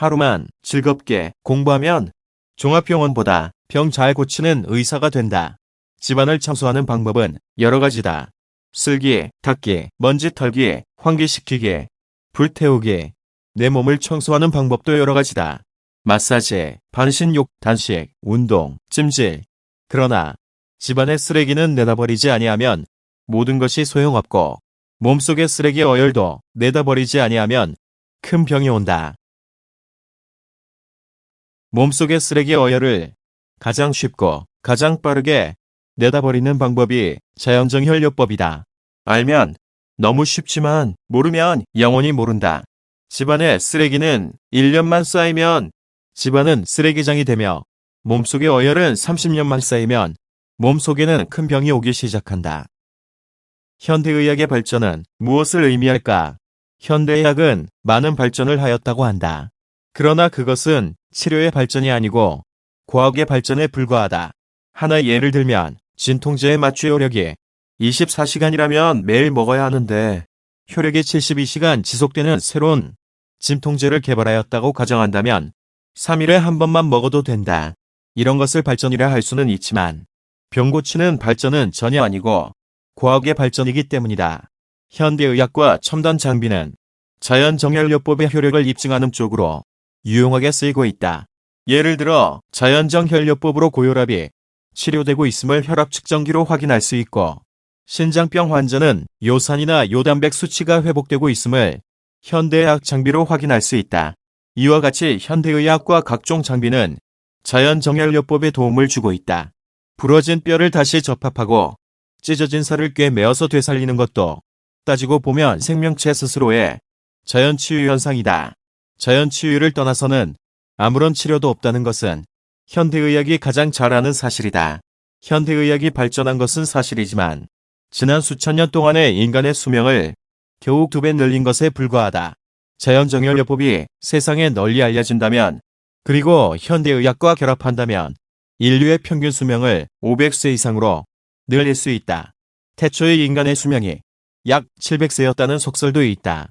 하루만 즐겁게 공부하면 종합병원보다 병 잘 고치는 의사가 된다. 집안을 청소하는 방법은 여러 가지다. 쓸기, 닦기, 먼지 털기, 환기시키기, 불태우기. 내 몸을 청소하는 방법도 여러 가지다. 마사지, 반신욕, 단식, 운동, 찜질. 그러나 집안의 쓰레기는 내다버리지 아니하면 모든 것이 소용없고 몸속의 쓰레기 어혈도 내다버리지 아니하면 큰 병이 온다. 몸속의 쓰레기 어혈을 가장 쉽고 가장 빠르게 내다버리는 방법이 자연정혈요법이다. 알면 너무 쉽지만 모르면 영원히 모른다. 집안의 쓰레기는 1년만 쌓이면 집안은 쓰레기장이 되며 몸속의 어혈은 30년만 쌓이면 몸속에는 큰 병이 오기 시작한다. 현대의학의 발전은 무엇을 의미할까? 현대의학은 많은 발전을 하였다고 한다. 그러나 그것은 치료의 발전이 아니고 과학의 발전에 불과하다. 하나의 예를 들면 진통제의 마취 효력이 24시간이라면 매일 먹어야 하는데 효력이 72시간 지속되는 새로운 진통제를 개발하였다고 가정한다면 3일에 한 번만 먹어도 된다. 이런 것을 발전이라 할 수는 있지만 병 고치는 발전은 전혀 아니고 과학의 발전이기 때문이다. 현대의학과 첨단 장비는 자연정혈요법의 효력을 입증하는 쪽으로 유용하게 쓰이고 있다. 예를 들어 자연정혈요법으로 고혈압이 치료되고 있음을 혈압 측정기로 확인할 수 있고 신장병 환자는 요산이나 요단백 수치가 회복되고 있음을 현대의학 장비로 확인할 수 있다. 이와 같이 현대의학과 각종 장비는 자연정혈요법에 도움을 주고 있다. 부러진 뼈를 다시 접합하고 찢어진 살을 꿰매어서 되살리는 것도 따지고 보면 생명체 스스로의 자연치유 현상이다. 자연치유를 떠나서는 아무런 치료도 없다는 것은 현대의학이 가장 잘 아는 사실이다. 현대의학이 발전한 것은 사실이지만 지난 수천 년 동안의 인간의 수명을 겨우 2배 늘린 것에 불과하다. 자연정혈요법이 세상에 널리 알려진다면 그리고 현대의학과 결합한다면 인류의 평균 수명을 500세 이상으로 늘릴 수 있다. 태초의 인간의 수명이 약 700세였다는 속설도 있다.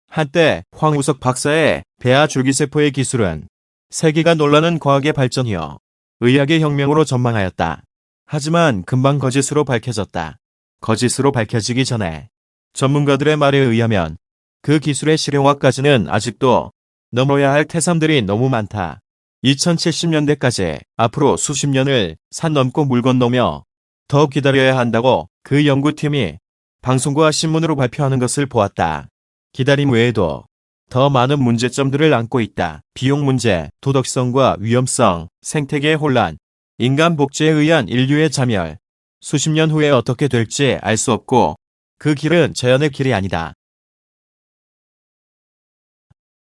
한때 황우석 박사의 배아 줄기세포의 기술은 세계가 놀라는 과학의 발전이요 의학의 혁명으로 전망하였다. 하지만 금방 거짓으로 밝혀졌다. 거짓으로 밝혀지기 전에 전문가들의 말에 의하면 그 기술의 실용화까지는 아직도 넘어야 할 태산들이 너무 많다. 2070년대까지 앞으로 수십 년을 산 넘고 물 건너며 더 기다려야 한다고 그 연구팀이 방송과 신문으로 발표하는 것을 보았다. 기다림 외에도 더 많은 문제점들을 안고 있다. 비용 문제, 도덕성과 위험성, 생태계의 혼란, 인간 복제에 의한 인류의 자멸. 수십 년 후에 어떻게 될지 알 수 없고 그 길은 자연의 길이 아니다.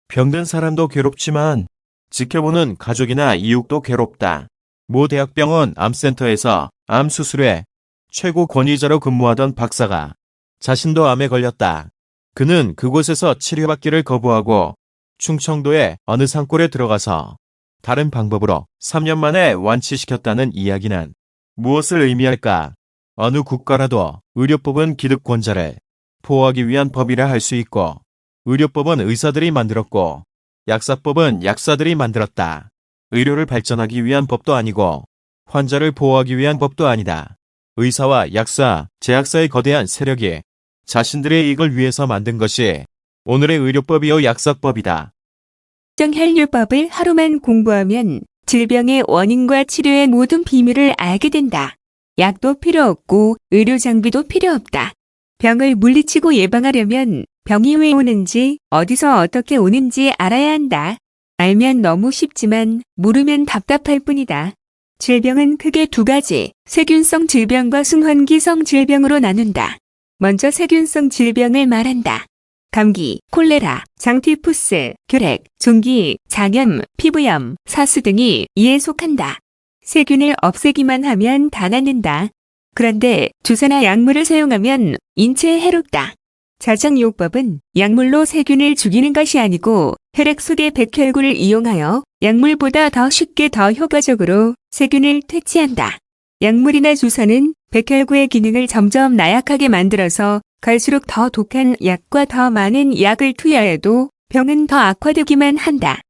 병든 사람도 괴롭지만 지켜보는 가족이나 이웃도 괴롭다. 모 대학병원 암센터에서 암 수술에 최고 권위자로 근무하던 박사가 자신도 암에 걸렸다. 그는 그곳에서 치료받기를 거부하고 충청도의 어느 산골에 들어가서 다른 방법으로 3년 만에 완치시켰다는 이야기는 무엇을 의미할까? 어느 국가라도 의료법은 기득권자를 보호하기 위한 법이라 할 수 있고 의료법은 의사들이 만들었고 약사법은 약사들이 만들었다. 의료를 발전하기 위한 법도 아니고 환자를 보호하기 위한 법도 아니다. 의사와 약사, 제약사의 거대한 세력이 자신들의 이익을 위해서 만든 것이 오늘의 의료법이요 약사법이다. 정혈요법을 하루만 공부하면 질병의 원인과 치료의 모든 비밀을 알게 된다. 약도 필요 없고 의료 장비도 필요 없다. 병을 물리치고 예방하려면 병이 왜 오는지 어디서 어떻게 오는지 알아야 한다. 알면 너무 쉽지만 모르면 답답할 뿐이다. 질병은 크게 두 가지, 세균성 질병과 순환기성 질병으로 나눈다. 먼저 세균성 질병을 말한다. 감기, 콜레라, 장티푸스, 결핵, 종기, 장염, 피부염, 사수 등이 이에 속한다. 세균을 없애기만 하면 다 낫는다. 그런데 주사나 약물을 사용하면 인체에 해롭다. 자정요법은 약물로 세균을 죽이는 것이 아니고 혈액 속의 백혈구를 이용하여 약물보다 더 쉽게 더 효과적으로 세균을 퇴치한다. 약물이나 주사는 백혈구의 기능을 점점 나약하게 만들어서 갈수록 더 독한 약과 더 많은 약을 투여해도 병은 더 악화되기만 한다.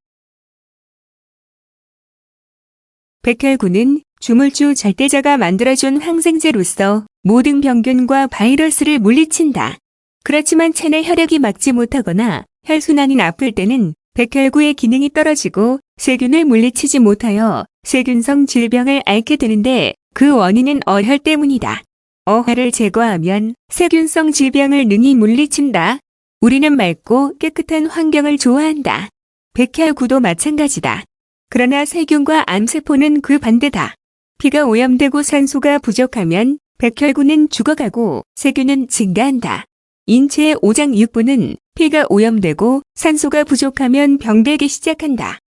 백혈구는 주물주 절대자가 만들어준 항생제로서 모든 병균과 바이러스를 물리친다. 그렇지만 체내 혈액이 막지 못하거나 혈순환이 나쁠 때는 백혈구의 기능이 떨어지고 세균을 물리치지 못하여 세균성 질병을 앓게 되는데 그 원인은 어혈 때문이다. 어혈을 제거하면 세균성 질병을 능히 물리친다. 우리는 맑고 깨끗한 환경을 좋아한다. 백혈구도 마찬가지다. 그러나 세균과 암세포는 그 반대다. 피가 오염되고 산소가 부족하면 백혈구는 죽어가고 세균은 증가한다. 인체의 오장육부는 피가 오염되고 산소가 부족하면 병들기 시작한다.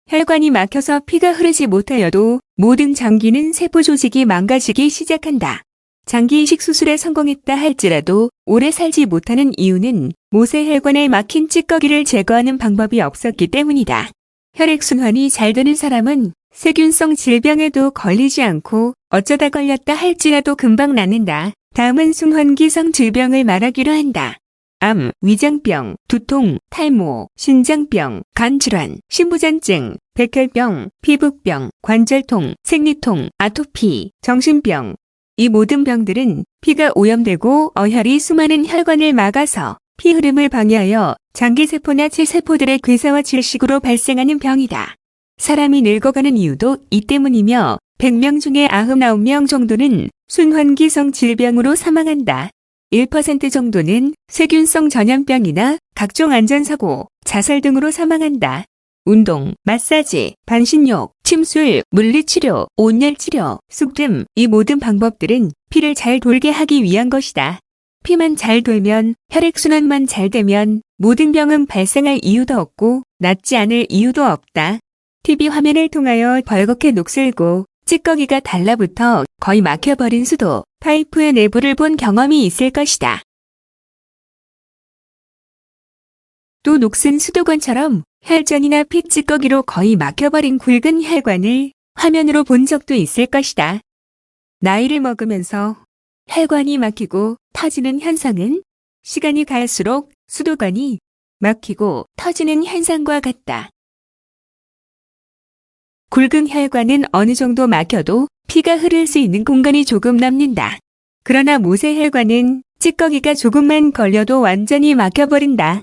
혈관이 막혀서 피가 흐르지 못하여도 모든 장기는 세포 조직이 망가지기 시작한다. 장기 이식 수술에 성공했다 할지라도 오래 살지 못하는 이유는 모세혈관에 막힌 찌꺼기를 제거하는 방법이 없었기 때문이다. 혈액순환이 잘 되는 사람은 세균성 질병에도 걸리지 않고 어쩌다 걸렸다 할지라도 금방 낫는다. 다음은 순환기성 질병을 말하기로 한다. 암, 위장병, 두통, 탈모, 신장병, 간질환, 신부전증, 백혈병, 피부병, 관절통, 생리통, 아토피, 정신병. 이 모든 병들은 피가 오염되고 어혈이 수많은 혈관을 막아서 피 흐름을 방해하여 장기세포나 체세포들의 괴사와 질식으로 발생하는 병이다. 사람이 늙어가는 이유도 이 때문이며 100명 중에 99명 정도는 순환기성 질병으로 사망한다. 1% 정도는 세균성 전염병이나 각종 안전사고, 자살 등으로 사망한다. 운동, 마사지, 반신욕, 침술, 물리치료, 온열치료, 쑥뜸 이 모든 방법들은 피를 잘 돌게 하기 위한 것이다. 피만 잘 돌면, 혈액순환만 잘 되면 모든 병은 발생할 이유도 없고 낫지 않을 이유도 없다. TV 화면을 통하여 벌겋게 녹슬고 찌꺼기가 달라붙어 거의 막혀버린 수도, 파이프의 내부를 본 경험이 있을 것이다. 또 녹슨 수도관처럼 혈전이나 핏찌꺼기로 거의 막혀버린 굵은 혈관을 화면으로 본 적도 있을 것이다. 나이를 먹으면서 혈관이 막히고 터지는 현상은 시간이 갈수록 수도관이 막히고 터지는 현상과 같다. 굵은 혈관은 어느 정도 막혀도 피가 흐를 수 있는 공간이 조금 남는다. 그러나 모세혈관은 찌꺼기가 조금만 걸려도 완전히 막혀버린다.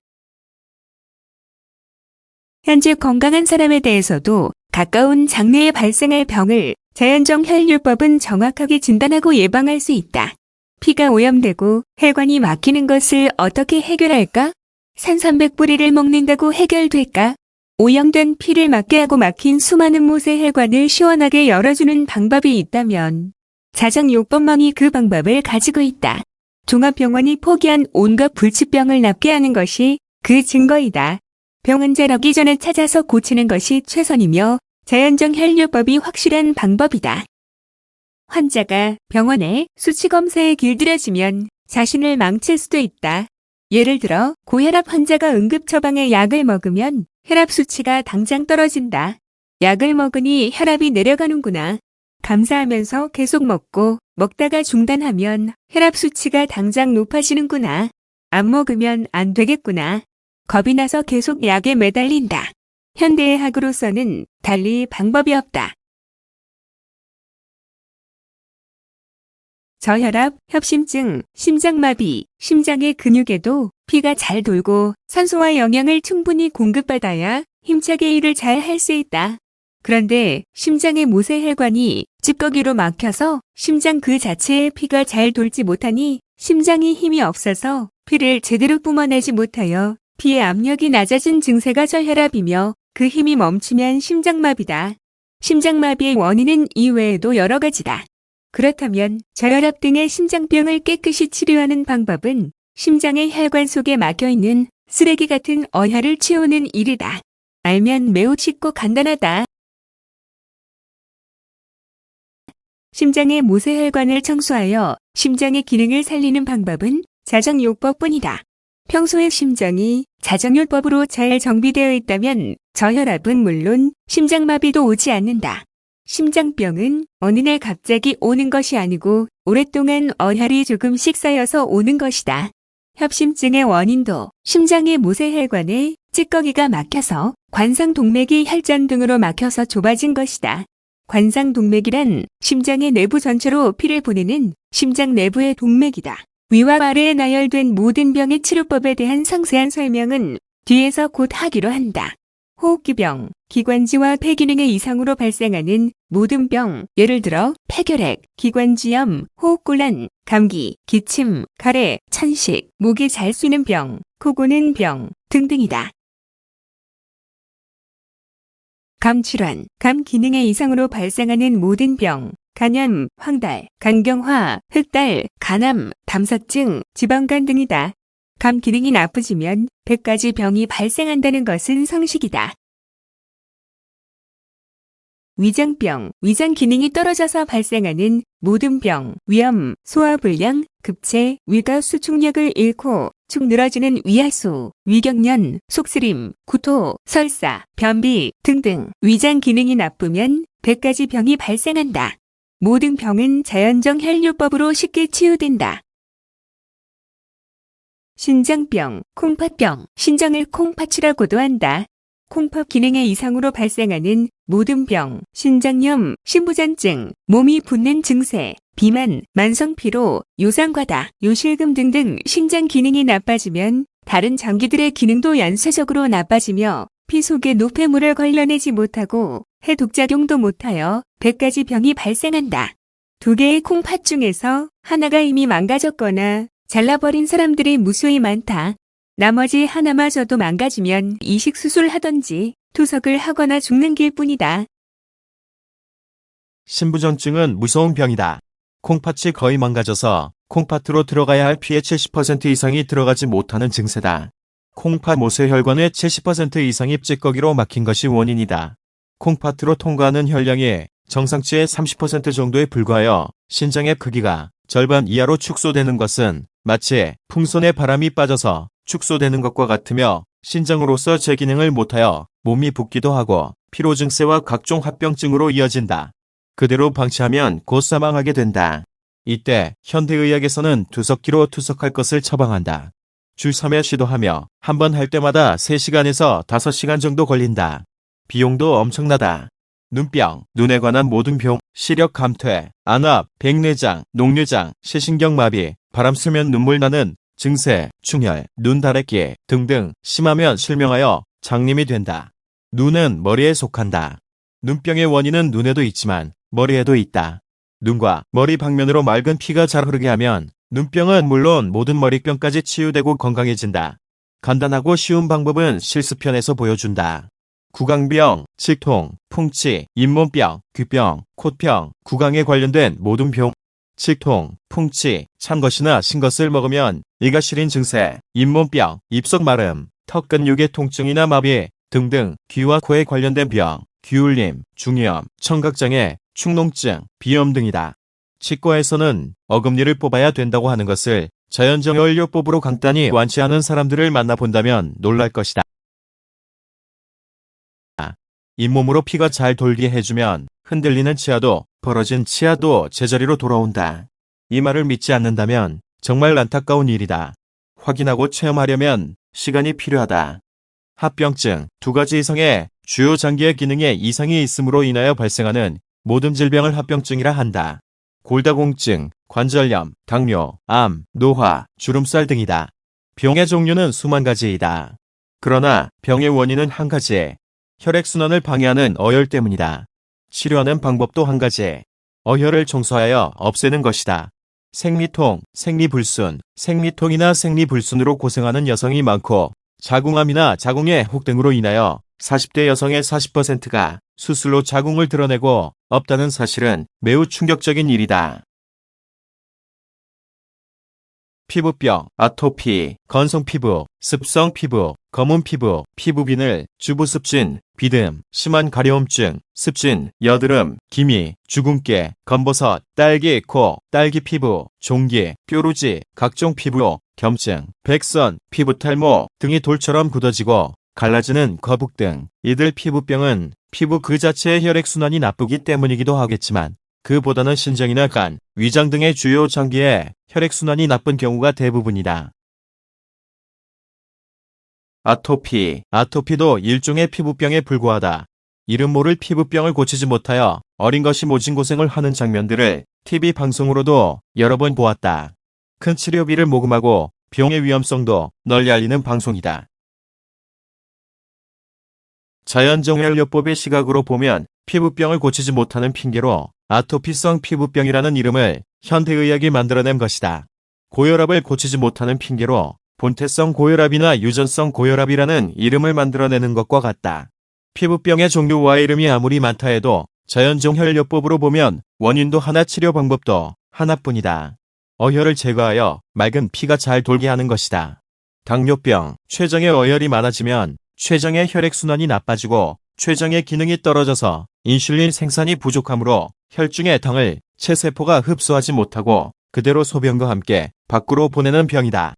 현재 건강한 사람에 대해서도 가까운 장래에 발생할 병을 자연적 혈류법은 정확하게 진단하고 예방할 수 있다. 피가 오염되고 혈관이 막히는 것을 어떻게 해결할까? 산삼백뿌리를 먹는다고 해결될까? 오염된 피를 막게 하고 막힌 수많은 모세혈관을 시원하게 열어주는 방법이 있다면 자정요법만이 그 방법을 가지고 있다. 종합병원이 포기한 온갖 불치병을 낫게 하는 것이 그 증거이다. 병 환자 오기 전에 찾아서 고치는 것이 최선이며 자연적 혈류법이 확실한 방법이다. 환자가 병원에 수치검사에 길들여지면 자신을 망칠 수도 있다. 예를 들어 고혈압 환자가 응급처방의 약을 먹으면 혈압 수치가 당장 떨어진다. 약을 먹으니 혈압이 내려가는구나. 감사하면서 계속 먹다가 중단하면 혈압 수치가 당장 높아지는구나. 안 먹으면 안 되겠구나. 겁이 나서 계속 약에 매달린다. 현대의학으로서는 달리 방법이 없다. 저혈압, 협심증, 심장마비, 심장의 근육에도 피가 잘 돌고 산소와 영양을 충분히 공급받아야 힘차게 일을 잘 할 수 있다. 그런데 심장의 모세혈관이 찌꺼기로 막혀서 심장 그 자체에 피가 잘 돌지 못하니 심장이 힘이 없어서 피를 제대로 뿜어내지 못하여 피의 압력이 낮아진 증세가 저혈압이며 그 힘이 멈추면 심장마비다. 심장마비의 원인은 이외에도 여러 가지다. 그렇다면 저혈압 등의 심장병을 깨끗이 치료하는 방법은 심장의 혈관 속에 막혀있는 쓰레기 같은 어혈을 치우는 일이다. 알면 매우 쉽고 간단하다. 심장의 모세혈관을 청소하여 심장의 기능을 살리는 방법은 자정요법뿐이다. 평소에 심장이 자정요법으로 잘 정비되어 있다면 저혈압은 물론 심장마비도 오지 않는다. 심장병은 어느 날 갑자기 오는 것이 아니고 오랫동안 얼혈이 조금씩 쌓여서 오는 것이다. 협심증의 원인도 심장의 모세혈관에 찌꺼기가 막혀서 관상동맥이 혈전 등으로 막혀서 좁아진 것이다. 관상동맥이란 심장의 내부 전체로 피를 보내는 심장 내부의 동맥이다. 위와 아래에 나열된 모든 병의 치료법에 대한 상세한 설명은 뒤에서 곧 하기로 한다. 호흡기병, 기관지와 폐기능의 이상으로 발생하는 모든 병, 예를 들어 폐결핵, 기관지염, 호흡곤란, 감기, 기침, 가래, 찬식, 목이 잘 쉬는 병, 코 고는 병 등등이다. 감질환, 감 기능의 이상으로 발생하는 모든 병, 간염, 황달, 간경화, 흑달, 간암, 담사증, 지방간 등이다. 감 기능이 나쁘지면 100가지 병이 발생한다는 것은 상식이다. 위장병, 위장 기능이 떨어져서 발생하는 모든 병, 위염, 소화불량, 급체, 위가 수축력을 잃고 축 늘어지는 위하소, 위경련, 속쓰림, 구토, 설사, 변비 등등 위장 기능이 나쁘면 100가지 병이 발생한다. 모든 병은 자연정 혈류법으로 쉽게 치유된다. 신장병, 콩팥병, 신장을 콩팥이라고도 한다. 콩팥 기능의 이상으로 발생하는 모든 병, 신장염, 신부전증, 몸이 붓는 증세, 비만, 만성피로, 요상과다, 요실금 등등 신장 기능이 나빠지면 다른 장기들의 기능도 연쇄적으로 나빠지며 피 속에 노폐물을 걸러내지 못하고 해독작용도 못하여 100가지 병이 발생한다. 2개의 콩팥 중에서 하나가 이미 망가졌거나 잘라버린 사람들이 무수히 많다. 나머지 하나마저도 망가지면 이식수술 하던지 투석을 하거나 죽는 길뿐이다. 신부전증은 무서운 병이다. 콩팥이 거의 망가져서 콩팥으로 들어가야 할 피의 70% 이상이 들어가지 못하는 증세다. 콩팥 모세혈관의 70% 이상이 찌꺼기로 막힌 것이 원인이다. 콩팥으로 통과하는 혈량이 정상치의 30% 정도에 불과하여 신장의 크기가 절반 이하로 축소되는 것은 마치 풍선에 바람이 빠져서 축소되는 것과 같으며 신장으로서 제 기능을 못하여 몸이 붓기도 하고 피로 증세와 각종 합병증으로 이어진다. 그대로 방치하면 곧 사망하게 된다. 이때 현대의학에서는 투석기로 투석할 것을 처방한다. 주 3회 시도하며 한 번 할 때마다 3시간에서 5시간 정도 걸린다. 비용도 엄청나다. 눈병, 눈에 관한 모든 병, 시력 감퇴, 안압, 백내장, 녹내장, 시신경마비, 바람 쐬면 눈물 나는 증세, 충혈, 눈 다래끼 등등 심하면 실명하여 장님이 된다. 눈은 머리에 속한다. 눈병의 원인은 눈에도 있지만 머리에도 있다. 눈과 머리 방면으로 맑은 피가 잘 흐르게 하면 눈병은 물론 모든 머리병까지 치유되고 건강해진다. 간단하고 쉬운 방법은 실습편에서 보여준다. 구강병, 치통, 풍치, 잇몸병, 귀병, 콧병, 구강에 관련된 모든 병, 치통, 풍치, 찬 것이나 신 것을 먹으면 이가 시린 증세, 잇몸병, 입속 마름, 턱 근육의 통증이나 마비 등등 귀와 코에 관련된 병, 귀울림, 중이염, 청각장애, 축농증, 비염 등이다. 치과에서는 어금니를 뽑아야 된다고 하는 것을 자연정혈요법으로 간단히 완치하는 사람들을 만나본다면 놀랄 것이다. 잇몸으로 피가 잘 돌게 해주면 흔들리는 치아도 벌어진 치아도 제자리로 돌아온다. 이 말을 믿지 않는다면 정말 안타까운 일이다. 확인하고 체험하려면 시간이 필요하다. 합병증, 2가지 이상의 주요 장기의 기능에 이상이 있음으로 인하여 발생하는 모든 질병을 합병증이라 한다. 골다공증, 관절염, 당뇨, 암, 노화, 주름살 등이다. 병의 종류는 수만 가지이다. 그러나 병의 원인은 한 가지. 혈액순환을 방해하는 어혈 때문이다. 치료하는 방법도 한 가지. 어혈을 청소하여 없애는 것이다. 생리통, 생리불순, 생리통이나 생리불순으로 고생하는 여성이 많고 자궁암이나 자궁의 혹 등으로 인하여 40대 여성의 40%가 수술로 자궁을 드러내고 없다는 사실은 매우 충격적인 일이다. 피부병, 아토피, 건성피부, 습성피부, 검은피부, 피부비늘, 주부습진, 비듬, 심한 가려움증, 습진, 여드름, 기미, 주근깨, 검버섯, 딸기 코, 딸기 피부, 종기, 뾰루지, 각종 피부, 겸증, 백선, 피부탈모 등이 돌처럼 굳어지고 갈라지는 거북 등 이들 피부병은 피부 그 자체의 혈액순환이 나쁘기 때문이기도 하겠지만 그보다는 신장이나 간, 위장 등의 주요 장기에 혈액순환이 나쁜 경우가 대부분이다. 아토피. 아토피도 일종의 피부병에 불과하다. 이름 모를 피부병을 고치지 못하여 어린 것이 모진 고생을 하는 장면들을 TV 방송으로도 여러 번 보았다. 큰 치료비를 모금하고 병의 위험성도 널리 알리는 방송이다. 자연정혈요법의 시각으로 보면 피부병을 고치지 못하는 핑계로 아토피성 피부병이라는 이름을 현대의학이 만들어낸 것이다. 고혈압을 고치지 못하는 핑계로 본태성 고혈압이나 유전성 고혈압이라는 이름을 만들어내는 것과 같다. 피부병의 종류와 이름이 아무리 많다 해도 자연정혈요법으로 보면 원인도 하나, 치료 방법도 하나뿐이다. 어혈을 제거하여 맑은 피가 잘 돌게 하는 것이다. 당뇨병, 췌장에 어혈이 많아지면 췌장의 혈액순환이 나빠지고 췌장의 기능이 떨어져서 인슐린 생산이 부족하므로 혈중의 당을 체세포가 흡수하지 못하고 그대로 소변과 함께 밖으로 보내는 병이다.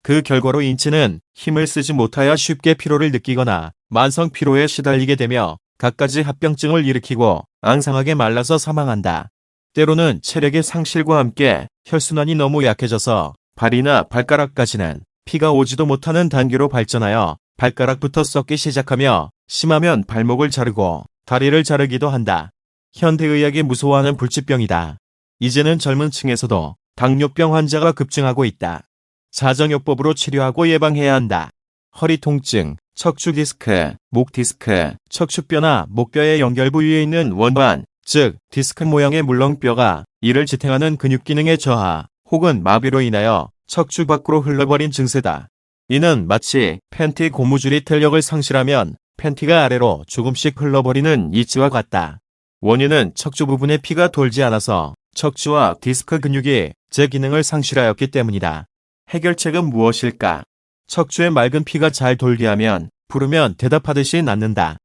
그 결과로 인체는 힘을 쓰지 못하여 쉽게 피로를 느끼거나 만성 피로에 시달리게 되며 갖가지 합병증을 일으키고 앙상하게 말라서 사망한다. 때로는 체력의 상실과 함께 혈순환이 너무 약해져서 발이나 발가락까지는 피가 오지도 못하는 단계로 발전하여 발가락부터 썩기 시작하며 심하면 발목을 자르고 다리를 자르기도 한다. 현대의학이 무서워하는 불치병이다. 이제는 젊은 층에서도 당뇨병 환자가 급증하고 있다. 자정요법으로 치료하고 예방해야 한다. 허리 통증, 척추 디스크, 목 디스크, 척추뼈나 목뼈의 연결 부위에 있는 원반, 즉 디스크 모양의 물렁뼈가 이를 지탱하는 근육 기능의 저하 혹은 마비로 인하여 척추 밖으로 흘러버린 증세다. 이는 마치 팬티 고무줄이 탄력을 상실하면 팬티가 아래로 조금씩 흘러버리는 이치와 같다. 원인은 척추 부분에 피가 돌지 않아서 척추와 디스크 근육이 제 기능을 상실하였기 때문이다. 해결책은 무엇일까? 척추에 맑은 피가 잘 돌게 하면 부르면 대답하듯이 낫는다.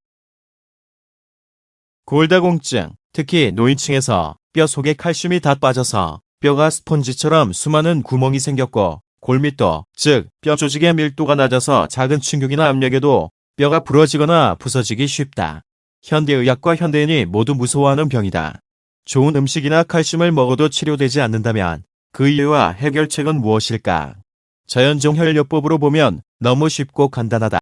골다공증, 특히 노인층에서 뼈 속에 칼슘이 다 빠져서 뼈가 스펀지처럼 수많은 구멍이 생겼고 골밀도, 즉 뼈 조직의 밀도가 낮아서 작은 충격이나 압력에도 뼈가 부러지거나 부서지기 쉽다. 현대의학과 현대인이 모두 무서워하는 병이다. 좋은 음식이나 칼슘을 먹어도 치료되지 않는다면 그 이유와 해결책은 무엇일까? 자연정혈요법으로 보면 너무 쉽고 간단하다.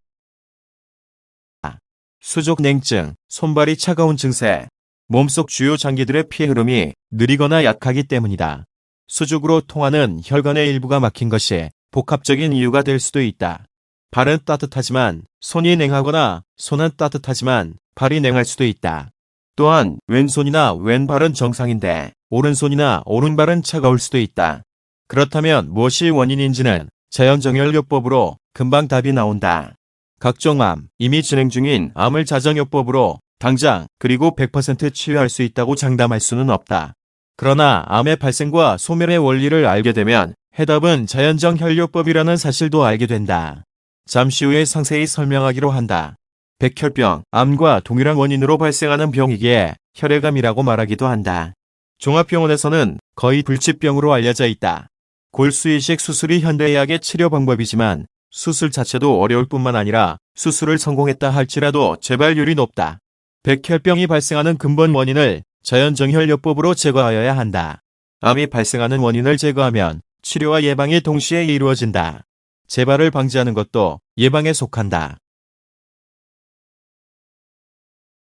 수족 냉증, 손발이 차가운 증세. 몸속 주요 장기들의 피 흐름이 느리거나 약하기 때문이다. 수족으로 통하는 혈관의 일부가 막힌 것이 복합적인 이유가 될 수도 있다. 발은 따뜻하지만 손이 냉하거나 손은 따뜻하지만 발이 냉할 수도 있다. 또한 왼손이나 왼발은 정상인데 오른손이나 오른발은 차가울 수도 있다. 그렇다면 무엇이 원인인지는 자연정혈요법으로 금방 답이 나온다. 각종 암, 이미 진행 중인 암을 자정요법으로 당장 그리고 100% 치유할 수 있다고 장담할 수는 없다. 그러나 암의 발생과 소멸의 원리를 알게 되면 해답은 자연정혈요법이라는 사실도 알게 된다. 잠시 후에 상세히 설명하기로 한다. 백혈병, 암과 동일한 원인으로 발생하는 병이기에 혈액암이라고 말하기도 한다. 종합병원에서는 거의 불치병으로 알려져 있다. 골수이식 수술이 현대의학의 치료 방법이지만 수술 자체도 어려울 뿐만 아니라 수술을 성공했다 할지라도 재발률이 높다. 백혈병이 발생하는 근본 원인을 자연정혈요법으로 제거하여야 한다. 암이 발생하는 원인을 제거하면 치료와 예방이 동시에 이루어진다. 재발을 방지하는 것도 예방에 속한다.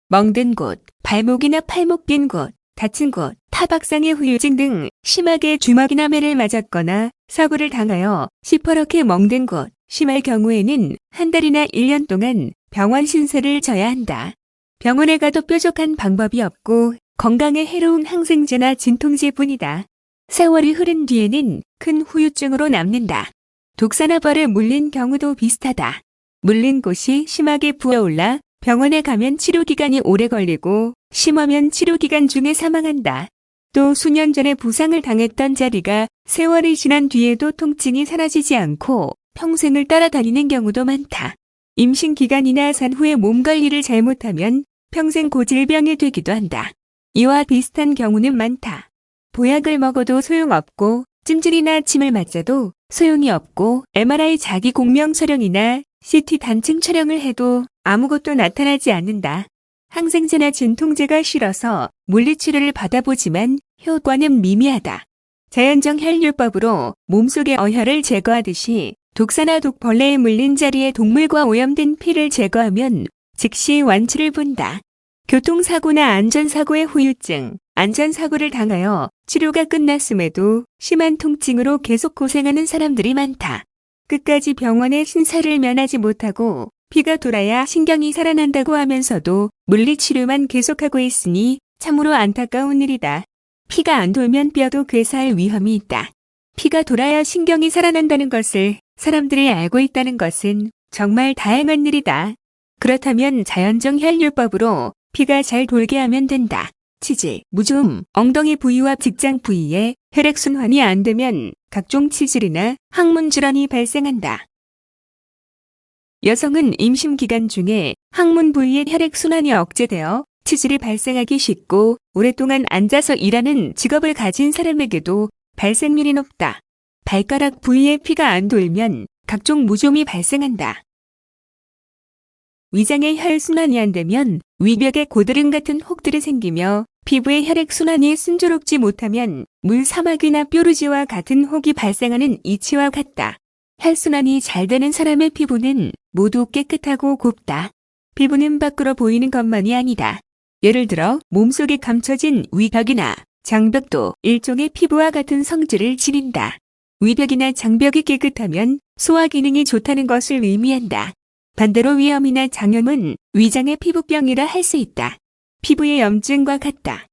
멍든 곳, 발목이나 팔목 빈 곳, 다친 곳, 타박상의 후유증 등 심하게 주먹이나 매를 맞았거나 사고를 당하여 시퍼렇게 멍든 곳, 심할 경우에는 한 달이나 1년 동안 병원 신세를 져야 한다. 병원에 가도 뾰족한 방법이 없고 건강에 해로운 항생제나 진통제뿐이다. 세월이 흐른 뒤에는 큰 후유증으로 남는다. 독사나 벌에 물린 경우도 비슷하다. 물린 곳이 심하게 부어올라 병원에 가면 치료기간이 오래 걸리고 심하면 치료기간 중에 사망한다. 또 수년 전에 부상을 당했던 자리가 세월이 지난 뒤에도 통증이 사라지지 않고 평생을 따라다니는 경우도 많다. 임신 기간이나 산후에 몸 관리를 잘못하면 평생 고질병이 되기도 한다. 이와 비슷한 경우는 많다. 보약을 먹어도 소용없고 찜질이나 침을 맞아도 소용이 없고 MRI 자기 공명 촬영이나 CT 단층 촬영을 해도 아무것도 나타나지 않는다. 항생제나 진통제가 싫어서 물리치료를 받아보지만 효과는 미미하다. 자연정 혈류법으로 몸속의 어혈을 제거하듯이 독사나 독벌레에 물린 자리에 동물과 오염된 피를 제거하면 즉시 완치를 본다. 교통사고나 안전사고의 후유증, 안전사고를 당하여 치료가 끝났음에도 심한 통증으로 계속 고생하는 사람들이 많다. 끝까지 병원의 신사를 면하지 못하고 피가 돌아야 신경이 살아난다고 하면서도 물리치료만 계속하고 있으니 참으로 안타까운 일이다. 피가 안 돌면 뼈도 괴사할 위험이 있다. 피가 돌아야 신경이 살아난다는 것을 사람들이 알고 있다는 것은 정말 다행한 일이다. 그렇다면 자연정 혈류법으로 피가 잘 돌게 하면 된다. 치질, 무좀, 엉덩이 부위와 직장 부위에 혈액순환이 안 되면 각종 치질이나 항문 질환이 발생한다. 여성은 임신 기간 중에 항문 부위의 혈액순환이 억제되어 치질이 발생하기 쉽고 오랫동안 앉아서 일하는 직업을 가진 사람에게도 발생률이 높다. 발가락 부위에 피가 안 돌면 각종 무좀이 발생한다. 위장의 혈순환이 안 되면 위벽에 고드름 같은 혹들이 생기며 피부의 혈액순환이 순조롭지 못하면 물사막이나 뾰루지와 같은 혹이 발생하는 이치와 같다. 혈순환이 잘 되는 사람의 피부는 모두 깨끗하고 곱다. 피부는 밖으로 보이는 것만이 아니다. 예를 들어 몸속에 감춰진 위벽이나 장벽도 일종의 피부와 같은 성질을 지닌다. 위벽이나 장벽이 깨끗하면 소화 기능이 좋다는 것을 의미한다. 반대로 위염이나 장염은 위장의 피부병이라 할 수 있다. 피부의 염증과 같다.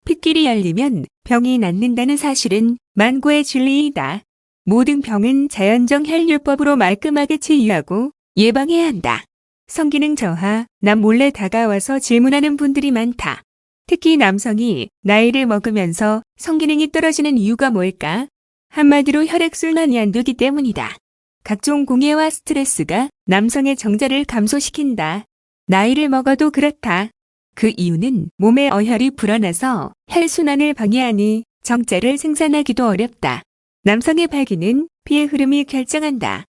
핏길이 열리면 병이 낫는다는 사실은 만고의 진리이다. 모든 병은 자연정 혈류법으로 말끔하게 치유하고 예방해야 한다. 성기능 저하, 남 몰래 다가와서 질문하는 분들이 많다. 특히 남성이 나이를 먹으면서 성기능이 떨어지는 이유가 뭘까? 한마디로 혈액순환이 안 되기 때문이다. 각종 공해와 스트레스가 남성의 정자를 감소시킨다. 나이를 먹어도 그렇다. 그 이유는 몸의 어혈이 불어나서 혈순환을 방해하니 정자를 생산하기도 어렵다. 남성의 발기는 피의 흐름이 결정한다.